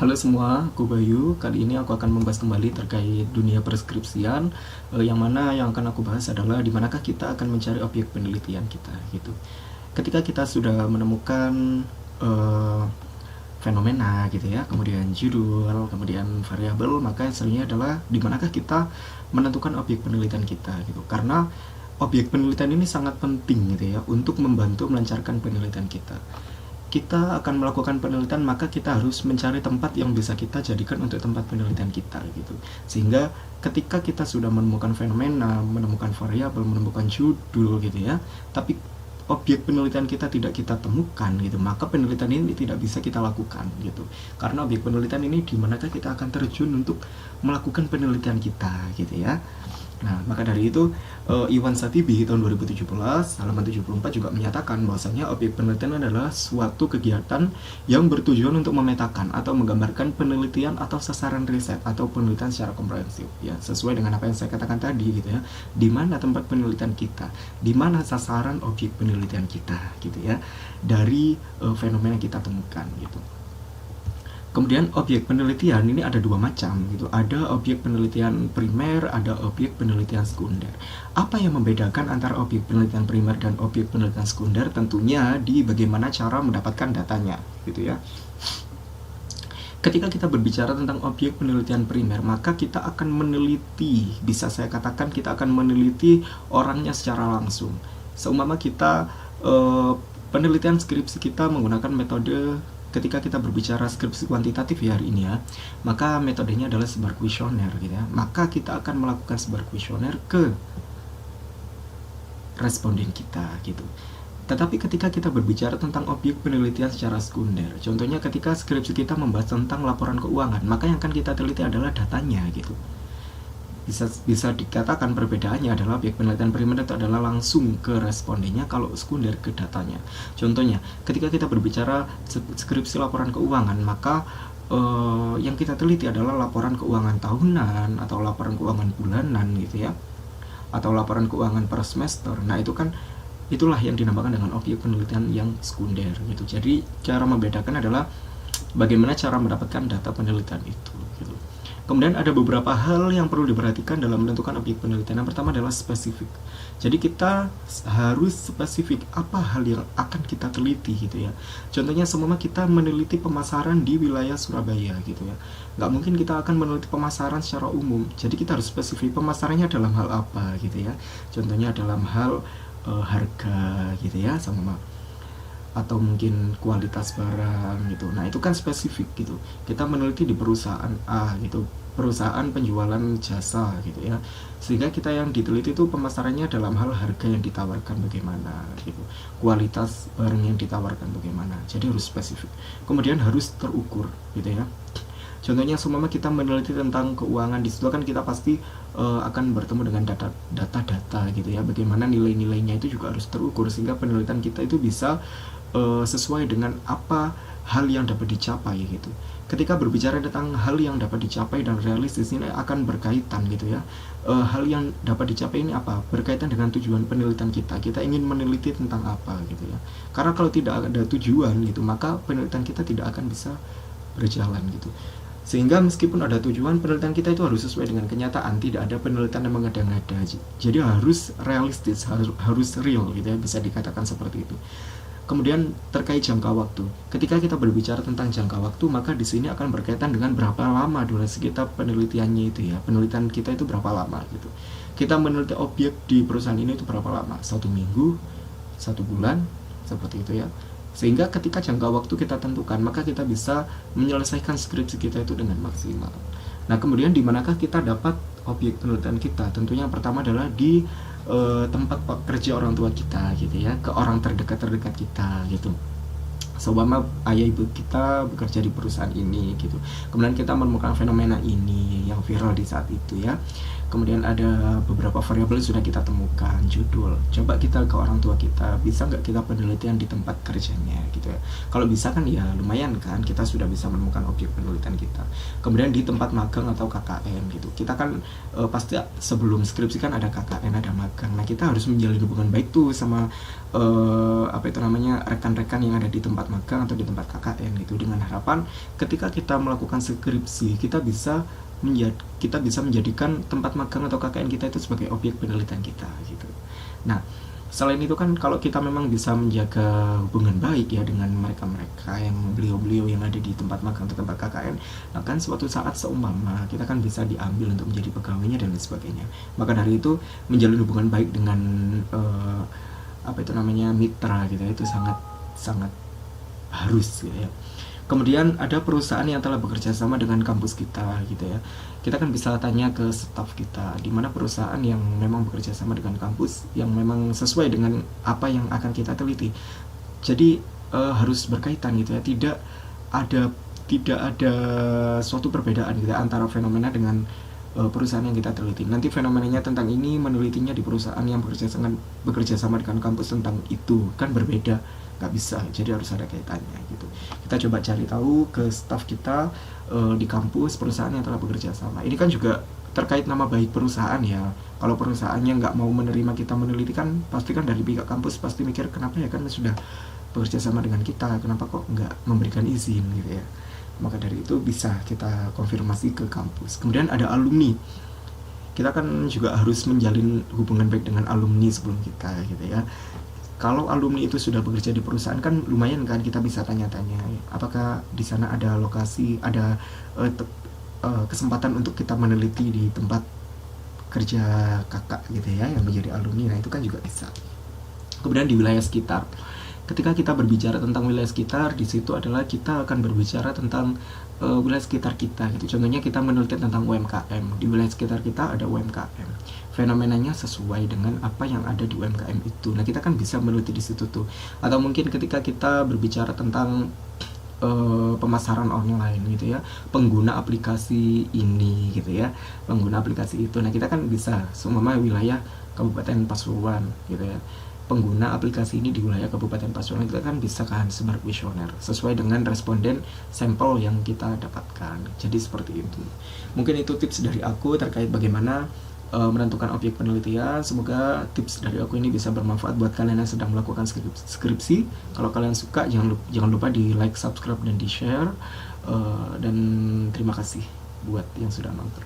Halo semua, aku Bayu. Kali ini aku akan membahas kembali terkait dunia perskripsian. Yang mana yang akan aku bahas adalah di manakah kita akan mencari objek penelitian kita gitu. Ketika kita sudah menemukan eh, fenomena gitu ya, kemudian judul, kemudian variabel, maka selanjutnya adalah di manakah kita menentukan objek penelitian kita gitu. Karena objek penelitian ini sangat penting gitu ya untuk membantu melancarkan penelitian kita. Kita akan melakukan penelitian, maka kita harus mencari tempat yang bisa kita jadikan untuk tempat penelitian kita gitu. Sehingga ketika kita sudah menemukan fenomena, menemukan variabel, menemukan judul gitu ya, tapi objek penelitian kita tidak kita temukan gitu, maka penelitian ini tidak bisa kita lakukan gitu. Karena objek penelitian ini di manakah kita akan terjun untuk melakukan penelitian kita gitu ya. Nah, maka dari itu Iwan Satibi tahun 2017 halaman 74 juga menyatakan bahwasanya objek penelitian adalah suatu kegiatan yang bertujuan untuk memetakan atau menggambarkan penelitian atau sasaran riset atau penelitian secara komprehensif ya, sesuai dengan apa yang saya katakan tadi gitu ya. Di mana tempat penelitian kita, di mana sasaran objek penelitian kita gitu ya, dari fenomena yang kita temukan gitu. Kemudian objek penelitian ini ada dua macam gitu. Ada objek penelitian primer, ada objek penelitian sekunder. Apa yang membedakan antara objek penelitian primer dan objek penelitian sekunder? Tentunya di bagaimana cara mendapatkan datanya gitu ya. Ketika kita berbicara tentang objek penelitian primer, maka kita akan meneliti, bisa saya katakan kita akan meneliti orangnya secara langsung. Seumpama kita penelitian skripsi kita menggunakan metode. Ketika kita berbicara skripsi kuantitatif ya hari ini ya, maka metodenya adalah sebar kuesioner gitu ya. Maka kita akan melakukan sebar kuesioner ke responden kita gitu. Tetapi ketika kita berbicara tentang objek penelitian secara sekunder, contohnya ketika skripsi kita membahas tentang laporan keuangan, maka yang akan kita teliti adalah datanya gitu. Bisa dikatakan perbedaannya adalah objek penelitian primer itu adalah langsung ke respondennya, kalau sekunder ke datanya. Contohnya, ketika kita berbicara skripsi laporan keuangan, maka yang kita teliti adalah laporan keuangan tahunan atau laporan keuangan bulanan gitu ya, atau laporan keuangan per semester. Nah itu kan itulah yang dinamakan dengan objek penelitian yang sekunder gitu. Jadi cara membedakan adalah bagaimana cara mendapatkan data penelitian itu gitu. Kemudian ada beberapa hal yang perlu diperhatikan dalam menentukan objek penelitian. Yang pertama adalah spesifik. Jadi kita harus spesifik apa hal yang akan kita teliti gitu ya. Contohnya semua kita meneliti pemasaran di wilayah Surabaya gitu ya. Nggak mungkin kita akan meneliti pemasaran secara umum. Jadi kita harus spesifik pemasarannya dalam hal apa gitu ya. Contohnya dalam hal harga gitu ya, sama atau mungkin kualitas barang gitu. Nah itu kan spesifik gitu. Kita meneliti di perusahaan A gitu, perusahaan penjualan jasa gitu ya. Sehingga kita yang diteliti itu pemasarannya dalam hal harga yang ditawarkan bagaimana gitu, kualitas barang yang ditawarkan bagaimana. Jadi harus spesifik. Kemudian harus terukur gitu ya. Contohnya seumpama kita meneliti tentang keuangan, di situ kan kita pasti akan bertemu dengan data-data gitu ya. Bagaimana nilai-nilainya itu juga harus terukur sehingga penelitian kita itu bisa sesuai dengan apa hal yang dapat dicapai gitu. Ketika berbicara tentang hal yang dapat dicapai dan realistis, ini akan berkaitan gitu ya. Hal yang dapat dicapai ini apa? Berkaitan dengan tujuan penelitian kita. Kita ingin meneliti tentang apa gitu ya. Karena kalau tidak ada tujuan gitu, maka penelitian kita tidak akan bisa berjalan gitu. Sehingga meskipun ada tujuan, penelitian kita itu harus sesuai dengan kenyataan, tidak ada penelitian yang mengada-ngada. Jadi harus realistis, harus real gitu ya, bisa dikatakan seperti itu. Kemudian terkait jangka waktu. Ketika kita berbicara tentang jangka waktu, maka di sini akan berkaitan dengan berapa lama durasi kita penelitiannya itu ya. Penelitian kita itu berapa lama gitu. Kita meneliti objek di perusahaan ini itu berapa lama? 1 minggu, 1 bulan, seperti itu ya. Sehingga ketika jangka waktu kita tentukan, maka kita bisa menyelesaikan skripsi kita itu dengan maksimal. Nah kemudian di manakah kita dapat objek penelitian kita? Tentunya yang pertama adalah di tempat kerja orang tua kita gitu ya, ke orang terdekat kita gitu. Seumpama ayah ibu kita bekerja di perusahaan ini gitu. Kemudian kita menemukan fenomena ini yang viral di saat itu ya. Kemudian ada beberapa variabel sudah kita temukan, judul. Coba kita ke orang tua kita, bisa nggak kita penelitian di tempat kerjanya gitu ya. Kalau bisa kan ya lumayan kan, kita sudah bisa menemukan objek penelitian kita. Kemudian di tempat magang atau KKN gitu. Kita kan pasti sebelum skripsi kan ada KKN, ada magang. Nah kita harus menjalin hubungan baik tuh sama rekan-rekan yang ada di tempat tempat magang atau di tempat KKN gitu, dengan harapan ketika kita melakukan skripsi kita bisa menjadikan tempat magang atau KKN kita itu sebagai objek penelitian kita gitu. Nah, selain itu kan kalau kita memang bisa menjaga hubungan baik ya dengan mereka-mereka yang beliau-beliau yang ada di tempat magang atau tempat KKN, nah kan suatu saat seumpama kita kan bisa diambil untuk menjadi pegawainya dan lain sebagainya. Maka dari itu menjalin hubungan baik dengan mitra gitu ya, itu sangat sangat harus gitu ya. Kemudian ada perusahaan yang telah bekerja sama dengan kampus kita gitu ya. Kita kan bisa tanya ke staf kita di mana perusahaan yang memang bekerja sama dengan kampus yang memang sesuai dengan apa yang akan kita teliti. Jadi harus berkaitan gitu ya. Tidak ada suatu perbedaan gitu ya, antara fenomena dengan perusahaan yang kita teliti. Nanti fenomenanya tentang ini menelitinya di perusahaan yang bekerja sama dengan kampus tentang itu kan berbeda, nggak bisa. Jadi harus ada kaitannya gitu. Kita coba cari tahu ke staf kita di kampus perusahaan yang telah bekerja sama. Ini kan juga terkait nama baik perusahaan ya. Kalau perusahaannya nggak mau menerima kita meneliti kan pasti kan dari pihak kampus pasti mikir kenapa ya, kan sudah bekerja sama dengan kita, kenapa kok nggak memberikan izin gitu ya. Maka dari itu bisa kita konfirmasi ke kampus. Kemudian ada alumni. Kita kan juga harus menjalin hubungan baik dengan alumni sebelum kita gitu ya. Kalau alumni itu sudah bekerja di perusahaan kan lumayan kan, kita bisa tanya-tanya apakah di sana ada lokasi, ada kesempatan untuk kita meneliti di tempat kerja kakak gitu ya yang menjadi alumni. Nah itu kan juga bisa. Kemudian di wilayah sekitar, ketika kita berbicara tentang wilayah sekitar, di situ adalah kita akan berbicara tentang wilayah sekitar kita gitu. Contohnya kita meneliti tentang UMKM. Di wilayah sekitar kita ada UMKM. Fenomenanya sesuai dengan apa yang ada di UMKM itu. Nah, kita kan bisa meneliti di situ tuh. Atau mungkin ketika kita berbicara tentang pemasaran online gitu ya, pengguna aplikasi ini gitu ya, pengguna aplikasi itu. Nah, kita kan bisa seumpama wilayah Kabupaten Pasuruan gitu ya, pengguna aplikasi ini di wilayah Kabupaten Pasuruan, kita kan bisa kan sebar kuesioner sesuai dengan responden sampel yang kita dapatkan. Jadi seperti itu. Mungkin itu tips dari aku terkait bagaimana menentukan objek penelitian. Semoga tips dari aku ini bisa bermanfaat buat kalian yang sedang melakukan skripsi. Kalau kalian suka jangan lupa di like, subscribe, dan di share. Dan terima kasih buat yang sudah nonton.